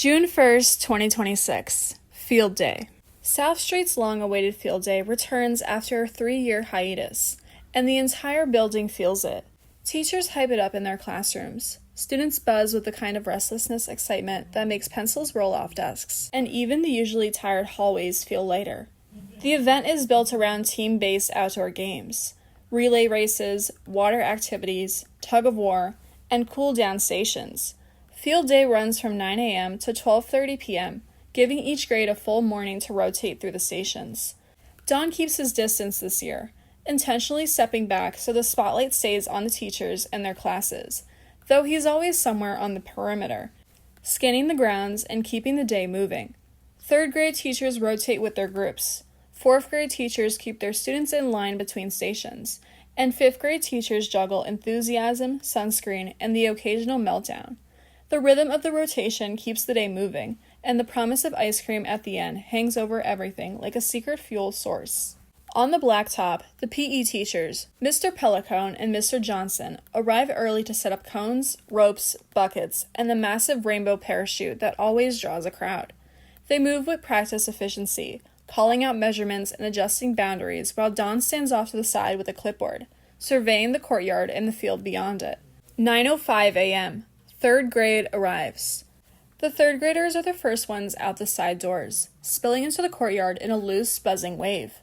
June 1st, 2026. Field Day. South Street's long-awaited field day returns after a 3-year hiatus, and the entire building feels it. Teachers hype it up in their classrooms. Students buzz with the kind of restlessness excitement that makes pencils roll off desks, and even the usually tired hallways feel lighter. The event is built around team-based outdoor games, relay races, water activities, tug-of-war, and cool-down stations. Field day runs from 9 a.m. to 12:30 p.m., giving each grade a full morning to rotate through the stations. Don keeps his distance this year, intentionally stepping back so the spotlight stays on the teachers and their classes, though he's always somewhere on the perimeter, scanning the grounds and keeping the day moving. 3rd grade teachers rotate with their groups. 4th grade teachers keep their students in line between stations, and 5th grade teachers juggle enthusiasm, sunscreen, and the occasional meltdown. The rhythm of the rotation keeps the day moving, and the promise of ice cream at the end hangs over everything like a secret fuel source. On the blacktop, the PE teachers, Mr. Pellicone and Mr. Johnson, arrive early to set up cones, ropes, buckets, and the massive rainbow parachute that always draws a crowd. They move with practice efficiency, calling out measurements and adjusting boundaries while Don stands off to the side with a clipboard, surveying the courtyard and the field beyond it. 9:05 a.m. 3rd grade arrives. The 3rd graders are the first ones out the side doors, spilling into the courtyard in a loose, buzzing wave.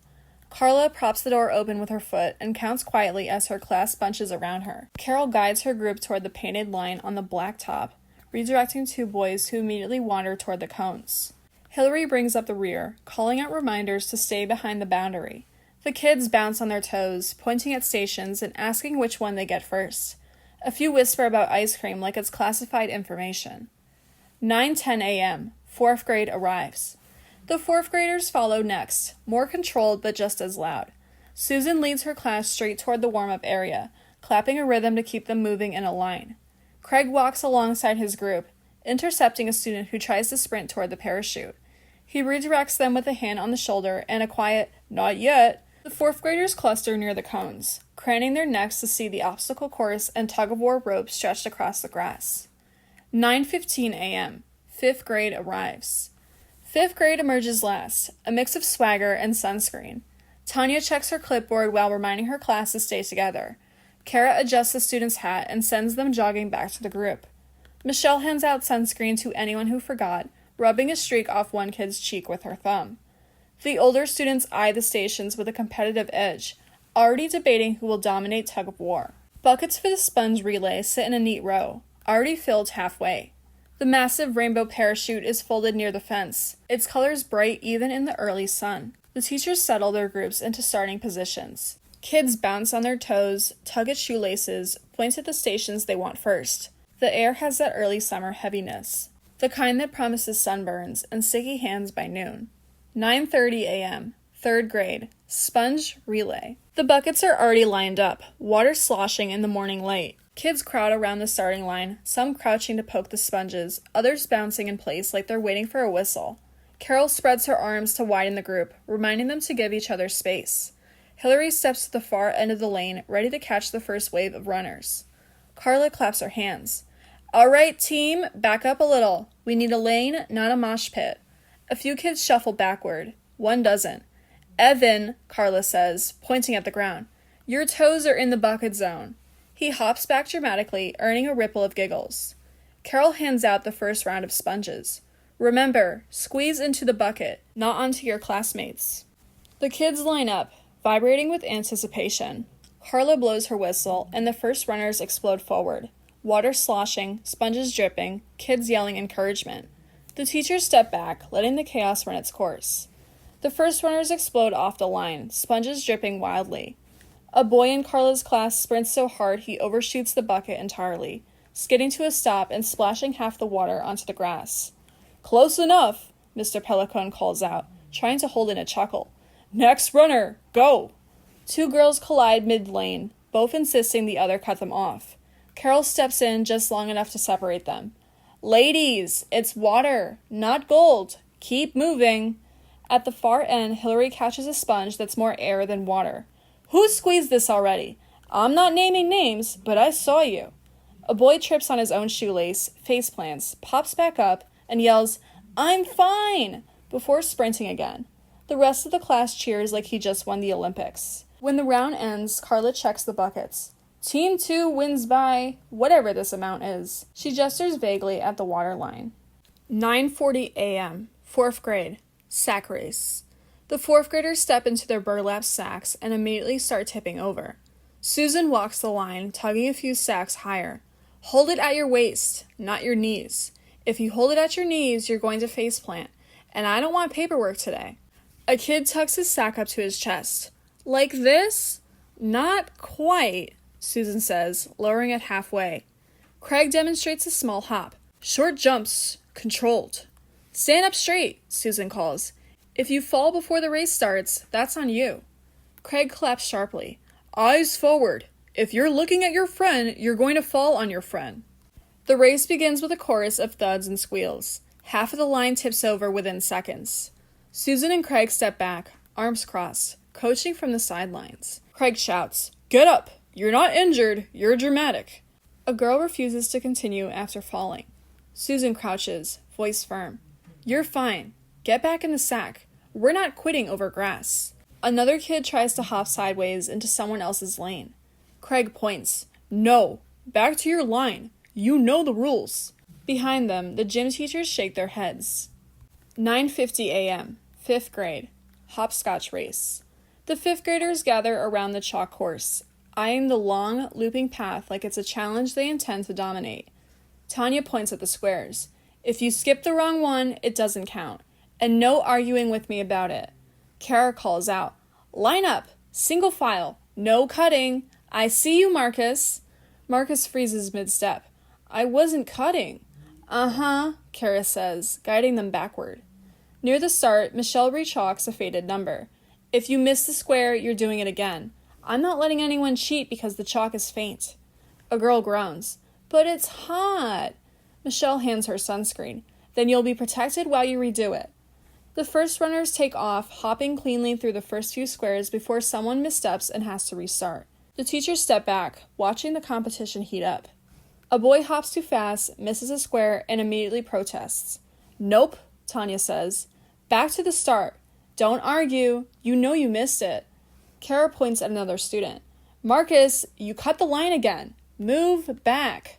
Carla props the door open with her foot and counts quietly as her class bunches around her. Carole guides her group toward the painted line on the blacktop, redirecting 2 boys who immediately wander toward the cones. Hillary brings up the rear, calling out reminders to stay behind the boundary. The kids bounce on their toes, pointing at stations and asking which one they get first. A few whisper about ice cream like it's classified information. 9:10 a.m. 4th grade arrives. The 4th graders follow next, more controlled but just as loud. Susan leads her class straight toward the warm-up area, clapping a rhythm to keep them moving in a line. Craig walks alongside his group, intercepting a student who tries to sprint toward the parachute. He redirects them with a hand on the shoulder and a quiet, "Not yet." The 4th graders cluster near the cones, craning their necks to see the obstacle course and tug-of-war rope stretched across the grass. 9:15 a.m. 5th grade arrives. 5th grade emerges last, a mix of swagger and sunscreen. Tanya checks her clipboard while reminding her class to stay together. Cara adjusts the student's hat and sends them jogging back to the group. Michelle hands out sunscreen to anyone who forgot, rubbing a streak off one kid's cheek with her thumb. The older students eye the stations with a competitive edge, already debating who will dominate tug-of-war. Buckets for the sponge relay sit in a neat row, already filled halfway. The massive rainbow parachute is folded near the fence, its colors bright even in the early sun. The teachers settle their groups into starting positions. Kids bounce on their toes, tug at shoelaces, point at the stations they want first. The air has that early summer heaviness, the kind that promises sunburns and sticky hands by noon. 9:30 a.m. 3rd grade. Sponge relay. The buckets are already lined up, water sloshing in the morning light. Kids crowd around the starting line, some crouching to poke the sponges, others bouncing in place like they're waiting for a whistle. Carole spreads her arms to widen the group, reminding them to give each other space. Hillary steps to the far end of the lane, ready to catch the first wave of runners. Carla claps her hands. "All right, team, back up a little. We need a lane, not a mosh pit." A few kids shuffle backward. One doesn't. "Evan," Carla says, pointing at the ground, "your toes are in the bucket zone." He hops back dramatically, earning a ripple of giggles. Carole hands out the first round of sponges. "Remember, squeeze into the bucket, not onto your classmates." The kids line up, vibrating with anticipation. Carla blows her whistle, and the first runners explode forward. Water sloshing, sponges dripping, kids yelling encouragement. The teachers step back, letting the chaos run its course. The first runners explode off the line, sponges dripping wildly. A boy in Carla's class sprints so hard he overshoots the bucket entirely, skidding to a stop and splashing half the water onto the grass. "Close enough," Mr. Pellicone calls out, trying to hold in a chuckle. "Next runner, go!" 2 girls collide mid-lane, both insisting the other cut them off. Carole steps in just long enough to separate them. "Ladies, it's water, not gold. Keep moving." At the far end, Hillary catches a sponge that's more air than water. "Who squeezed this already? I'm not naming names, but I saw you." A boy trips on his own shoelace, face plants, pops back up, and yells, "I'm fine!" before sprinting again. The rest of the class cheers like he just won the Olympics. When the round ends, Carla checks the buckets. Team 2 wins by whatever this amount is. She gestures vaguely at the water line. 9:40 a.m. 4th grade. Sack race. The 4th graders step into their burlap sacks and immediately start tipping over. Susan walks the line, tugging a few sacks higher. Hold it at your waist, not your knees. If you hold it at your knees, you're going to faceplant, and I don't want paperwork today. A kid tucks his sack up to his chest. Like this? Not quite, Susan says, lowering it halfway. Craig demonstrates a small hop. Short jumps, controlled. Stand up straight, Susan calls. If you fall before the race starts, that's on you. Craig claps sharply. Eyes forward. If you're looking at your friend, you're going to fall on your friend. The race begins with a chorus of thuds and squeals. Half of the line tips over within seconds. Susan and Craig step back, arms crossed, coaching from the sidelines. Craig shouts, Get up! You're not injured, you're dramatic. A girl refuses to continue after falling. Susan crouches, voice firm. You're fine. Get back in the sack. We're not quitting over grass. Another kid tries to hop sideways into someone else's lane. Craig points. No, back to your line. You know the rules. Behind them, the gym teachers shake their heads. 9:50 a.m., 5th grade. Hopscotch race. The 5th graders gather around the chalk course, eyeing the long, looping path like it's a challenge they intend to dominate. Tanya points at the squares. If you skip the wrong one, it doesn't count. And no arguing with me about it. Cara calls out, Line up, single file, no cutting. I see you, Marcus. Marcus freezes mid-step. I wasn't cutting. Uh-huh, Cara says, guiding them backward. Near the start, Michelle rechalks a faded number. If you miss the square, you're doing it again. I'm not letting anyone cheat because the chalk is faint. A girl groans. But it's hot. Michelle hands her sunscreen. Then you'll be protected while you redo it. The first runners take off, hopping cleanly through the first few squares before someone missteps and has to restart. The teachers step back, watching the competition heat up. A boy hops too fast, misses a square, and immediately protests. Nope, Tanya says. Back to the start. Don't argue. You know you missed it. Cara points at another student. Marcus, you cut the line again. Move back.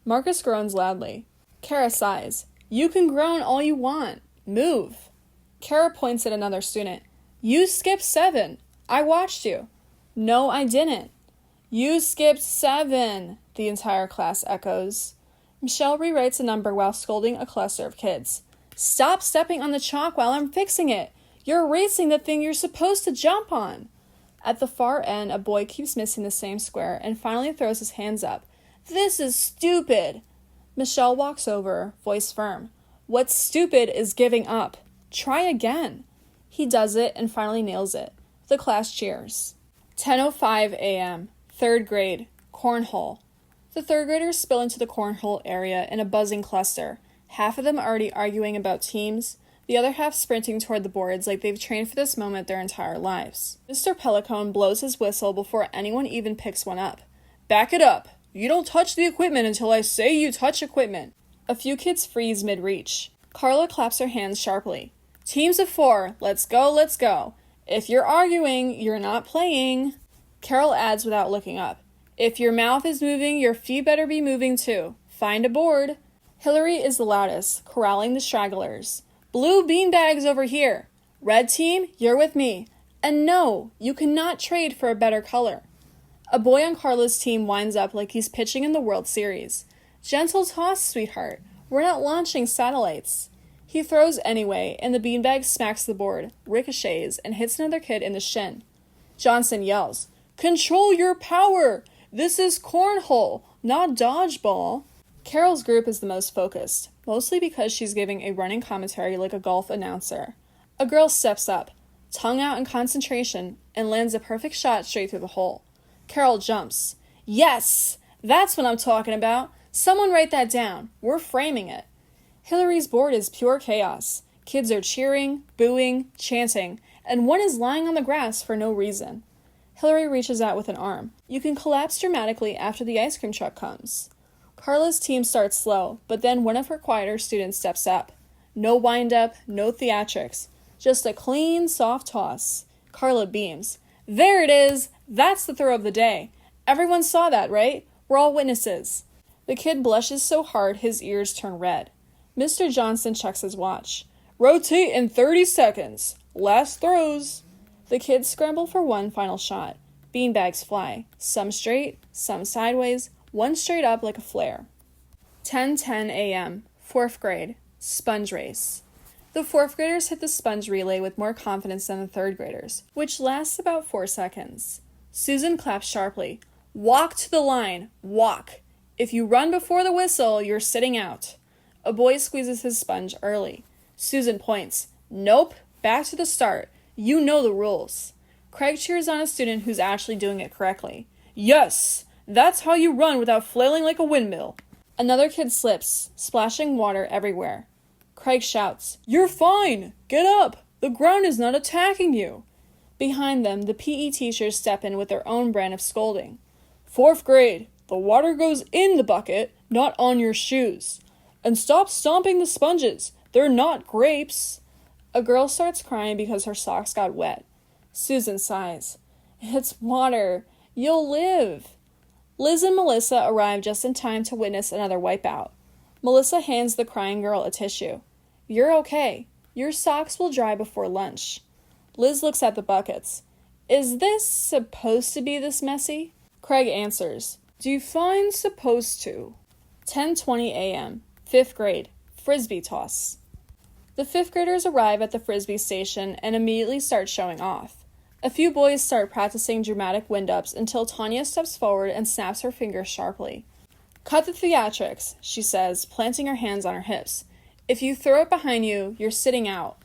Marcus groans loudly. Cara sighs. You can groan all you want. Move. Cara points at another student. You skipped 7. I watched you. No, I didn't. You skipped 7, the entire class echoes. Michelle rewrites a number while scolding a cluster of kids. Stop stepping on the chalk while I'm fixing it. You're erasing the thing you're supposed to jump on. At the far end, a boy keeps missing the same square and finally throws his hands up. This is stupid. Michelle walks over, voice firm. What's stupid is giving up. Try again. He does it and finally nails it. The class cheers. 10:05 a.m., 3rd grade, cornhole. The 3rd graders spill into the cornhole area in a buzzing cluster, half of them already arguing about teams, the other half sprinting toward the boards like they've trained for this moment their entire lives. Mr. Pelicone blows his whistle before anyone even picks one up. Back it up. You don't touch the equipment until I say you touch equipment. A few kids freeze mid-reach. Carla claps her hands sharply. Teams of 4, let's go, let's go. If you're arguing, you're not playing. Carole adds without looking up. If your mouth is moving, your feet better be moving too. Find a board. Hillary is the loudest, corralling the stragglers. Blue beanbags over here. Red team, you're with me. And no, you cannot trade for a better color. A boy on Carla's team winds up like he's pitching in the World Series. Gentle toss, sweetheart. We're not launching satellites. He throws anyway, and the beanbag smacks the board, ricochets, and hits another kid in the shin. Johnson yells, Control your power! This is cornhole, not dodgeball. Carole's group is the most focused, mostly because she's giving a running commentary like a golf announcer. A girl steps up, tongue out in concentration, and lands a perfect shot straight through the hole. Carole jumps. Yes! That's what I'm talking about. Someone write that down. We're framing it. Hillary's board is pure chaos. Kids are cheering, booing, chanting, and one is lying on the grass for no reason. Hillary reaches out with an arm. You can collapse dramatically after the ice cream truck comes. Carla's team starts slow, but then one of her quieter students steps up. No wind-up, no theatrics. Just a clean, soft toss. Carla beams. There it is! That's the throw of the day. Everyone saw that, right? We're all witnesses. The kid blushes so hard his ears turn red. Mr. Johnson checks his watch. Rotate in 30 seconds. Last throws. The kids scramble for one final shot. Beanbags fly. Some straight, some sideways, one straight up like a flare. 10:10 a.m. 4th grade. Sponge race. The 4th graders hit the sponge relay with more confidence than the 3rd graders, which lasts about 4 seconds. Susan claps sharply. Walk to the line. Walk. If you run before the whistle, you're sitting out. A boy squeezes his sponge early. Susan points. Nope. Back to the start. You know the rules. Craig cheers on a student who's actually doing it correctly. Yes! That's how you run without flailing like a windmill. Another kid slips, splashing water everywhere. Craig shouts, You're fine! Get up! The ground is not attacking you! Behind them, the PE teachers step in with their own brand of scolding. 4th grade, the water goes in the bucket, not on your shoes. And stop stomping the sponges. They're not grapes. A girl starts crying because her socks got wet. Susan sighs. It's water. You'll live. Liz and Melissa arrive just in time to witness another wipeout. Melissa hands the crying girl a tissue. You're okay. Your socks will dry before lunch. Liz looks at the buckets. Is this supposed to be this messy? Craig answers. Define supposed to. 10:20 a.m. 5th grade. Frisbee toss. The 5th graders arrive at the Frisbee station and immediately start showing off. A few boys start practicing dramatic wind-ups until Tanya steps forward and snaps her fingers sharply. Cut the theatrics, she says, planting her hands on her hips. If you throw it behind you, you're sitting out.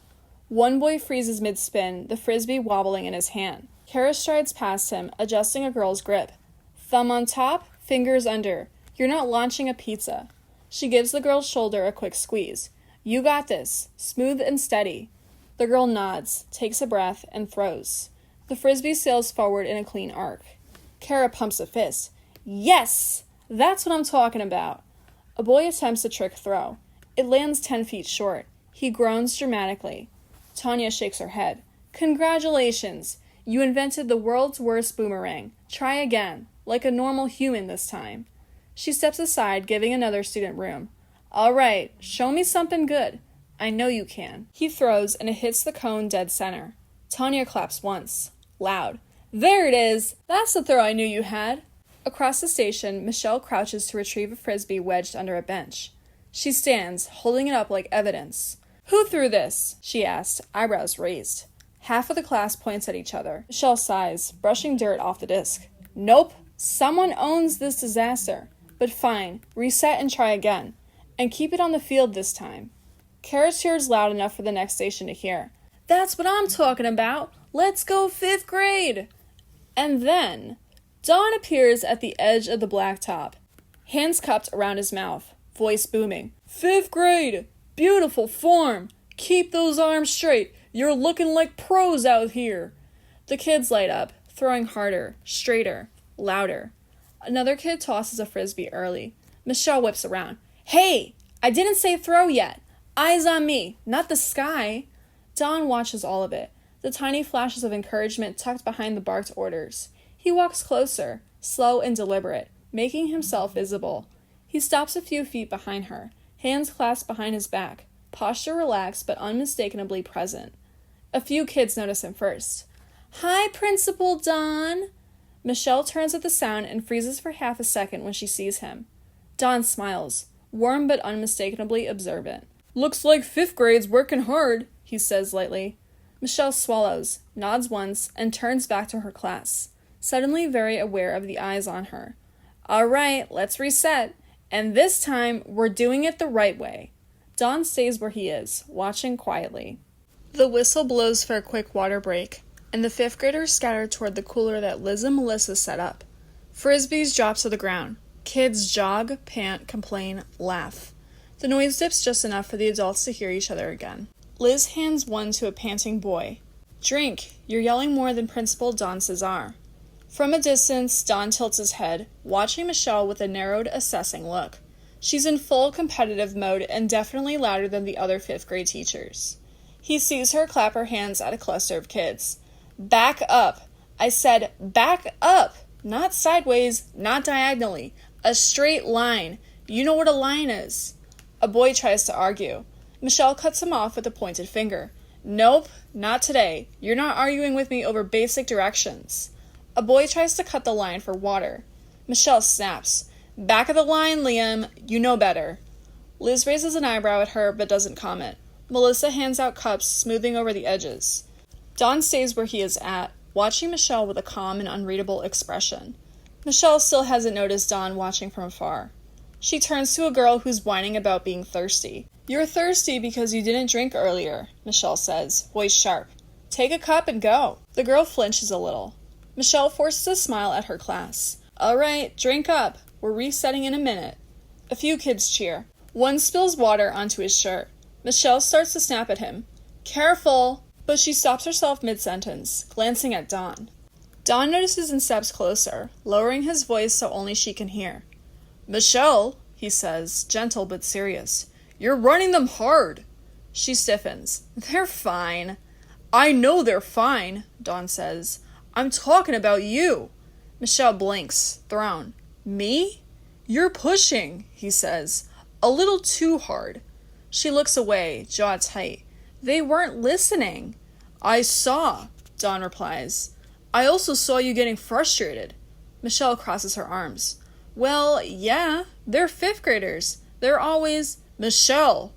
One boy freezes mid-spin, the Frisbee wobbling in his hand. Cara strides past him, adjusting a girl's grip. Thumb on top, fingers under. You're not launching a pizza. She gives the girl's shoulder a quick squeeze. You got this. Smooth and steady. The girl nods, takes a breath, and throws. The Frisbee sails forward in a clean arc. Cara pumps a fist. Yes! That's what I'm talking about. A boy attempts a trick throw. It lands 10 feet short. He groans dramatically. Tanya shakes her head. Congratulations! You invented the world's worst boomerang. Try again, like a normal human this time. She steps aside, giving another student room. All right, show me something good. I know you can. He throws, and it hits the cone dead center. Tanya claps once. Loud. There it is! That's the throw I knew you had. Across the station, Michelle crouches to retrieve a Frisbee wedged under a bench. She stands, holding it up like evidence. Who threw this? She asked, eyebrows raised. Half of the class points at each other. Michelle sighs, brushing dirt off the disc. Nope. Someone owns this disaster. But fine, reset and try again. And keep it on the field this time. Cara cheers loud enough for the next station to hear. That's what I'm talking about. Let's go 5th grade. And then, Don appears at the edge of the blacktop, hands cupped around his mouth, voice booming. 5th grade! Beautiful form! Keep those arms straight! You're looking like pros out here! The kids light up, throwing harder, straighter, louder. Another kid tosses a Frisbee early. Michelle whips around. Hey! I didn't say throw yet! Eyes on me, not the sky! Don watches all of it, the tiny flashes of encouragement tucked behind the barked orders. He walks closer, slow and deliberate, making himself visible. He stops a few feet behind her, hands clasped behind his back, posture relaxed but unmistakably present. A few kids notice him first. Hi, Principal Don! Michelle turns at the sound and freezes for half a second when she sees him. Don smiles, warm but unmistakably observant. Looks like 5th grade's working hard, he says lightly. Michelle swallows, nods once, and turns back to her class, suddenly very aware of the eyes on her. All right, let's reset. And this time, we're doing it the right way. Don stays where he is, watching quietly. The whistle blows for a quick water break, and the 5th graders scatter toward the cooler that Liz and Melissa set up. Frisbees drop to the ground. Kids jog, pant, complain, laugh. The noise dips just enough for the adults to hear each other again. Liz hands one to a panting boy. Drink, you're yelling more than Principal Don Cesar. From a distance, Don tilts his head, watching Michelle with a narrowed, assessing look. She's in full competitive mode and definitely louder than the other 5th grade teachers. He sees her clap her hands at a cluster of kids. Back up. I said back up. Not sideways, not diagonally. A straight line. You know what a line is. A boy tries to argue. Michelle cuts him off with a pointed finger. Nope, not today. You're not arguing with me over basic directions. A boy tries to cut the line for water. Michelle snaps. Back of the line, Liam. You know better. Liz raises an eyebrow at her but doesn't comment. Melissa hands out cups, smoothing over the edges. Don stays where he is at, watching Michelle with a calm and unreadable expression. Michelle still hasn't noticed Don watching from afar. She turns to a girl who's whining about being thirsty. You're thirsty because you didn't drink earlier, Michelle says, voice sharp. Take a cup and go. The girl flinches a little. Michelle forces a smile at her class. All right, drink up. We're resetting in a minute. A few kids cheer. One spills water onto his shirt. Michelle starts to snap at him. Careful! But she stops herself mid-sentence, glancing at Don. Don notices and steps closer, lowering his voice so only she can hear. Michelle, he says, gentle but serious. You're running them hard. She stiffens. They're fine. I know they're fine, Don says. I'm talking about you. Michelle blinks, thrown. Me? You're pushing, he says. A little too hard. She looks away, jaw tight. They weren't listening. I saw, Don replies. I also saw you getting frustrated. Michelle crosses her arms. Well, yeah, they're 5th graders. They're always... Michelle!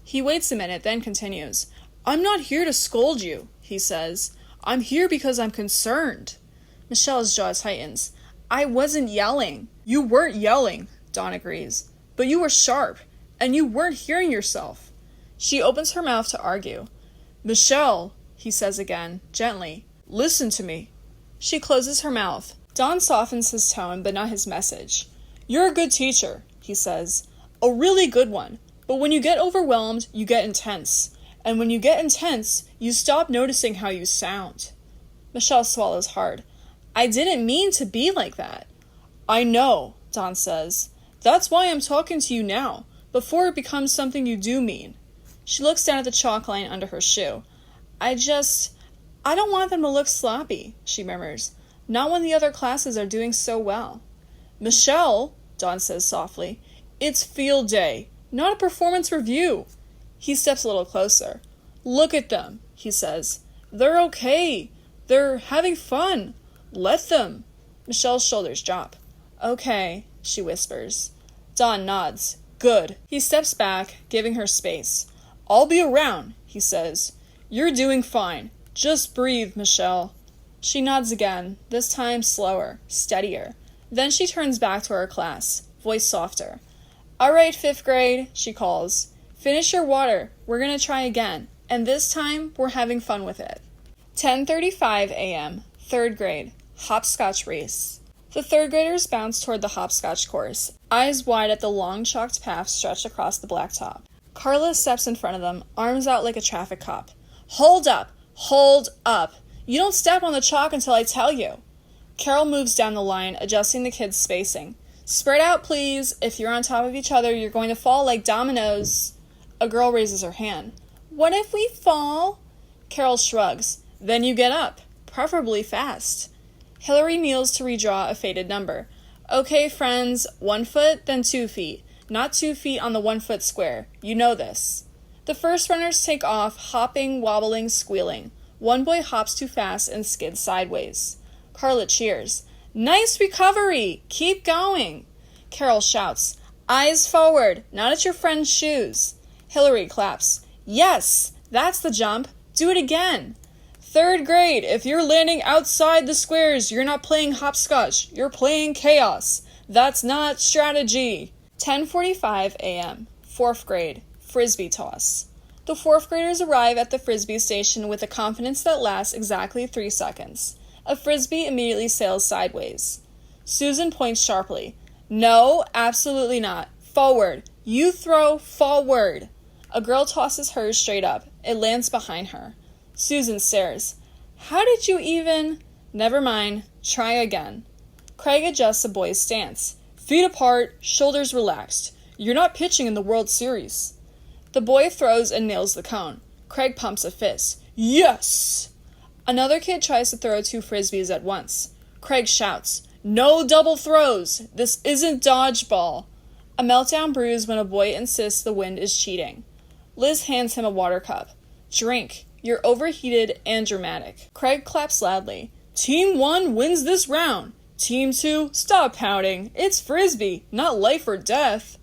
He waits a minute, then continues. I'm not here to scold you, he says. I'm here because I'm concerned. Michelle's jaw tightens. I wasn't yelling. You weren't yelling, Don agrees. But you were sharp, and you weren't hearing yourself. She opens her mouth to argue. Michelle, he says again, gently. Listen to me. She closes her mouth. Don softens his tone, but not his message. You're a good teacher, he says. A really good one. But when you get overwhelmed, you get intense. And when you get intense, you stop noticing how you sound. Michelle swallows hard. I didn't mean to be like that. I know, Don says. That's why I'm talking to you now, before it becomes something you do mean. She looks down at the chalk line under her shoe. I don't want them to look sloppy, she murmurs. Not when the other classes are doing so well. Michelle, Don says softly, it's field day, not a performance review. He steps a little closer. Look at them, he says. They're okay. They're having fun. Let them. Michelle's shoulders drop. Okay, she whispers. Don nods. Good. He steps back, giving her space. I'll be around, he says. You're doing fine. Just breathe, Michelle. She nods again, this time slower, steadier. Then she turns back to her class, voice softer. All right, 5th grade, she calls. Finish your water. We're going to try again. And this time, we're having fun with it. 10:35 a.m., 3rd grade, hopscotch race. The 3rd graders bounce toward the hopscotch course, eyes wide at the long chalked path stretched across the blacktop. Carla steps in front of them, arms out like a traffic cop. Hold up! Hold up! You don't step on the chalk until I tell you. Carole moves down the line, adjusting the kids' spacing. Spread out, please. If you're on top of each other, you're going to fall like dominoes. A girl raises her hand. What if we fall? Carole shrugs. Then you get up, preferably fast. Hillary kneels to redraw a faded number. Okay, friends, 1 foot, then 2 feet. Not 2 feet on the 1 foot square. You know this. The first runners take off, hopping, wobbling, squealing. One boy hops too fast and skids sideways. Carla cheers. Nice recovery! Keep going! Carole shouts. Eyes forward, not at your friend's shoes. Hillary claps. Yes, that's the jump. Do it again. 3rd grade, if you're landing outside the squares, you're not playing hopscotch. You're playing chaos. That's not strategy. 10:45 a.m., 4th grade, frisbee toss. The 4th graders arrive at the frisbee station with a confidence that lasts exactly 3 seconds. A frisbee immediately sails sideways. Susan points sharply. No, absolutely not. Forward. You throw forward. A girl tosses hers straight up. It lands behind her. Susan stares. How did you even... Never mind. Try again. Craig adjusts the boy's stance. Feet apart, shoulders relaxed. You're not pitching in the World Series. The boy throws and nails the cone. Craig pumps a fist. Yes! Another kid tries to throw 2 frisbees at once. Craig shouts, No double throws! This isn't dodgeball! A meltdown brews when a boy insists the wind is cheating. Liz hands him a water cup. Drink. You're overheated and dramatic. Craig claps loudly. Team 1 wins this round. Team 2, stop pouting. It's frisbee, not life or death.